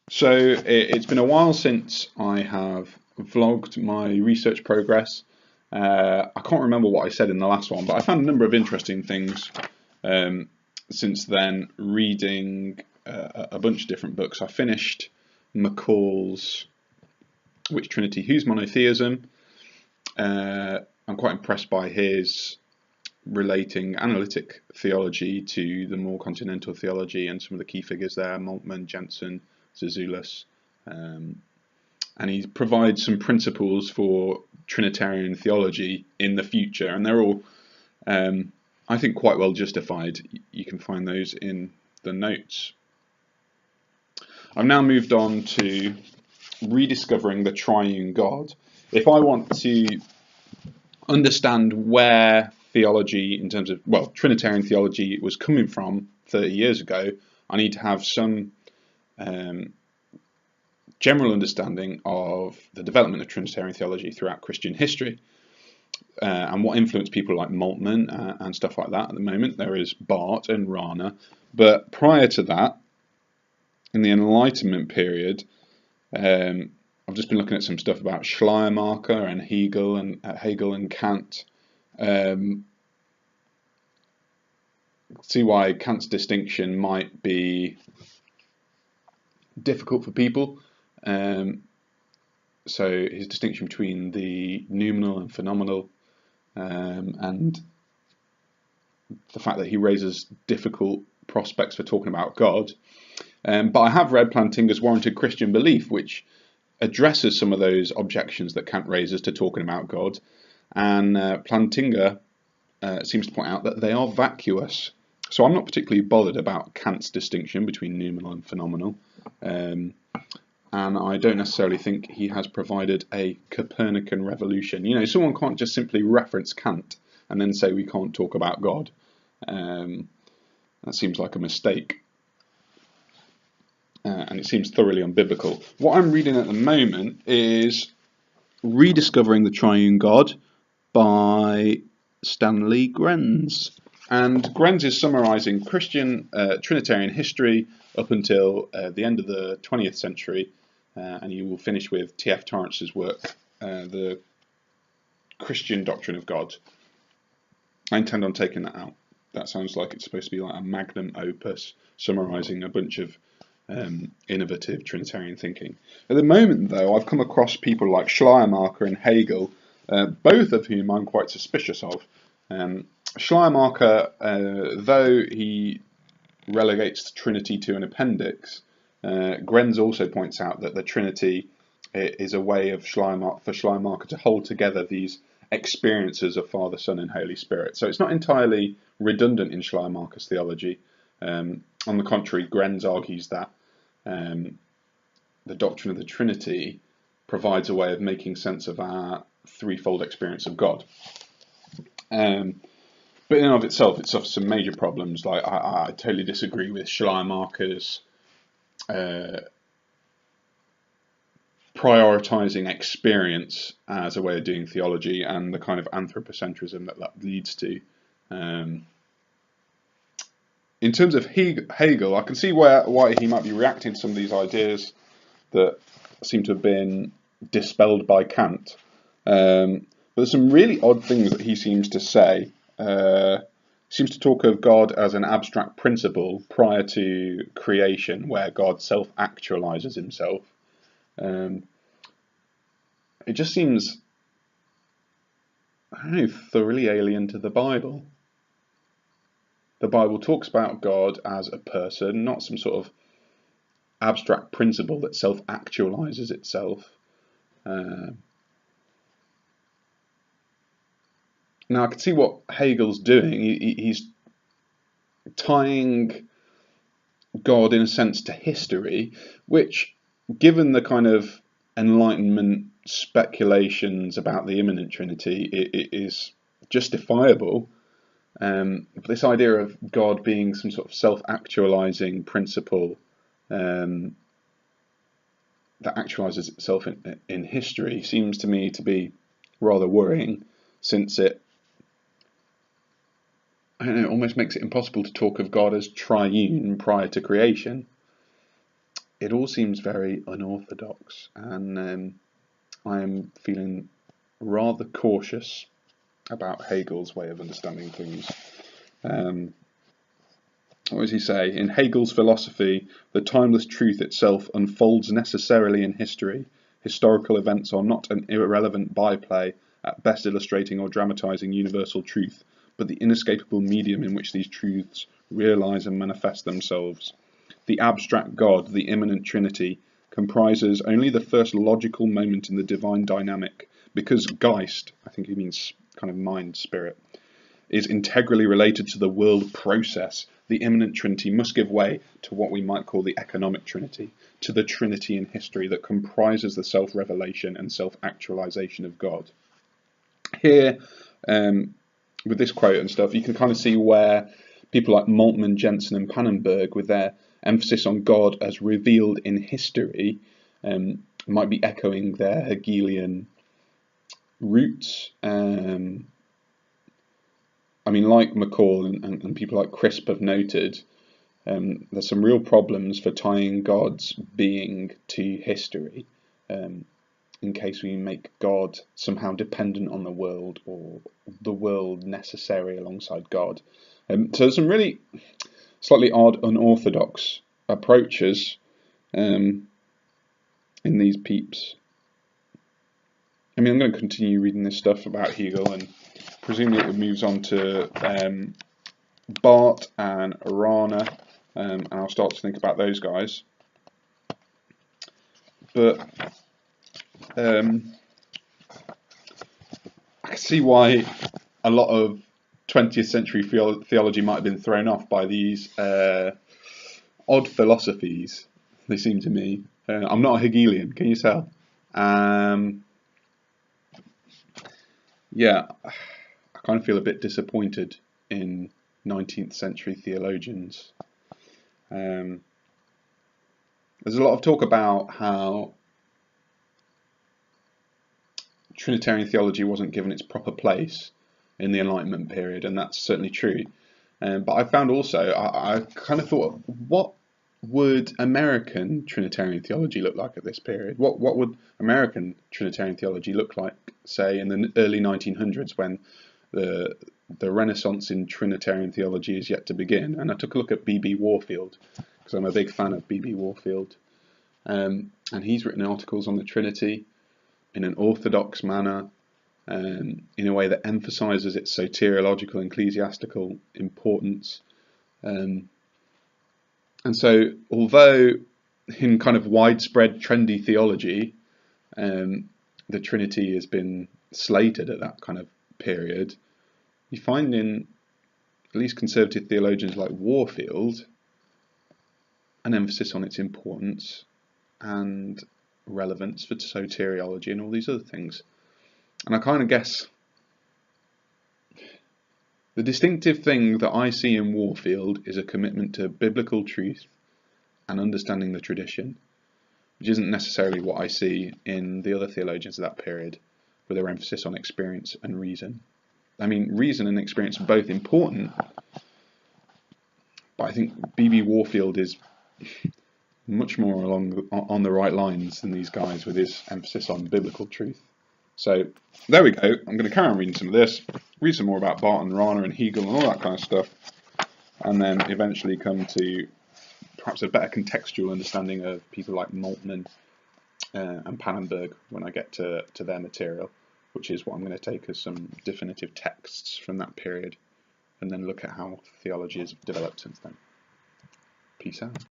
So it's been a while since I have vlogged my research progress. I can't remember what I said in the last one, but I found a number of interesting things um, since then, reading a bunch of different books. I finished McCall's Which Trinity, Whose Monotheism. I'm quite impressed by his relating analytic theology to the more continental theology and some of the key figures there, Moltmann, Jensen, Zazulus, and he provides some principles for Trinitarian theology in the future, and they're all, I think, quite well justified. You can find those in the notes. I've now moved on to rediscovering the triune God. If I want to understand where theology, in terms of, well, Trinitarian theology was coming from 30 years ago, I need to have some general understanding of the development of Trinitarian theology throughout Christian history and what influenced people like Moltmann and stuff like that. At the moment, there is Barth and Rana, but prior to that, in the Enlightenment period, I've just been looking at some stuff about Schleiermacher and Hegel and Kant. See why Kant's distinction might be difficult for people. So his distinction between the noumenal and phenomenal, and the fact that he raises difficult prospects for talking about God. But I have read Plantinga's Warranted Christian Belief, which addresses some of those objections that Kant raises to talking about God. And Plantinga seems to point out that they are vacuous. So I'm not particularly bothered about Kant's distinction between noumenal and phenomenal. And I don't necessarily think he has provided a Copernican revolution. You know, someone can't just simply reference Kant and then say we can't talk about God. That seems like a mistake. And it seems thoroughly unbiblical. What I'm reading at the moment is Rediscovering the Triune God by Stanley Grenz. And Grenz is summarising Christian Trinitarian history up until the end of the 20th century, and you will finish with T.F. Torrance's work, The Christian Doctrine of God. I intend on taking that out. That sounds like it's supposed to be like a magnum opus summarising a bunch of innovative Trinitarian thinking. At the moment, though, I've come across people like Schleiermacher and Hegel, both of whom I'm quite suspicious of. Schleiermacher, though he relegates the Trinity to an appendix, Grenz also points out that the Trinity is a way of for Schleiermacher to hold together these experiences of Father, Son, and Holy Spirit. So it's not entirely redundant in Schleiermacher's theology. On the contrary, Grenz argues that the doctrine of the Trinity provides a way of making sense of our threefold experience of God. But in and of itself, it suffers some major problems. Like I totally disagree with Schleiermacher's prioritizing experience as a way of doing theology and the kind of anthropocentrism that leads to. In terms of Hegel, I can see why he might be reacting to some of these ideas that seem to have been dispelled by Kant. But there's some really odd things that he seems to say. Seems to talk of God as an abstract principle prior to creation, where God self-actualizes himself. It just seems, I don't know, thoroughly alien to the Bible. The Bible talks about God as a person, not some sort of abstract principle that self-actualizes itself. Now, I can see what Hegel's doing. He's tying God, in a sense, to history, which, given the kind of Enlightenment speculations about the immanent Trinity, it is justifiable. But this idea of God being some sort of self-actualizing principle that actualizes itself in history seems to me to be rather worrying, since it, I don't know, almost makes it impossible to talk of God as triune prior to creation. it all seems very unorthodox, and I am feeling rather cautious about Hegel's way of understanding things. What does he say? In Hegel's philosophy, the timeless truth itself unfolds necessarily in history. Historical events are not an irrelevant byplay, at best illustrating or dramatizing universal truth, but the inescapable medium in which these truths realize and manifest themselves. The abstract God, the immanent Trinity, comprises only the first logical moment in the divine dynamic, because Geist, I think he means kind of mind, spirit, is integrally related to the world process. The immanent Trinity must give way to what we might call the economic Trinity, to the Trinity in history that comprises the self-revelation and self-actualization of God. Here, with this quote and stuff, you can kind of see where people like Moltmann, Jensen and Pannenberg, with their emphasis on God as revealed in history, might be echoing their Hegelian roots. I mean, like McCall and people like Crisp have noted, there's some real problems for tying God's being to history, in case we make God somehow dependent on the world, or the world necessary alongside God. So there's some really slightly odd, unorthodox approaches in these peeps. I mean, I'm going to continue reading this stuff about Hegel, and presumably it moves on to Barth and Rana, and I'll start to think about those guys. But I can see why a lot of 20th century theology might have been thrown off by these odd philosophies, they seem to me. I'm not a Hegelian, can you tell? Yeah, I kind of feel a bit disappointed in 19th century theologians. There's a lot of talk about how Trinitarian theology wasn't given its proper place in the Enlightenment period, and that's certainly true. But I found also, I kind of thought, what would American Trinitarian theology look like at this period? What would American Trinitarian theology look like, say, in the early 1900s, when the Renaissance in Trinitarian theology is yet to begin? And I took a look at B.B. Warfield, because I'm a big fan of B.B. Warfield. And he's written articles on the Trinity in an orthodox manner, in a way that emphasizes its soteriological and ecclesiastical importance. And so, although in kind of widespread trendy theology, the Trinity has been slated at that kind of period, you find in at least conservative theologians like Warfield an emphasis on its importance and relevance for soteriology and all these other things. And I kind of guess the distinctive thing that I see in Warfield is a commitment to biblical truth and understanding the tradition, which isn't necessarily what I see in the other theologians of that period, with their emphasis on experience and reason. I mean, reason and experience are both important, but I think B.B. Warfield is much more on the right lines than these guys, with his emphasis on biblical truth. So there we go. I'm going to carry on reading some of this, read some more about Barth and Rana and Hegel and all that kind of stuff, and then eventually come to perhaps a better contextual understanding of people like Moltmann and Pannenberg when I get to their material, which is what I'm going to take as some definitive texts from that period, and then look at how theology has developed since then. Peace out.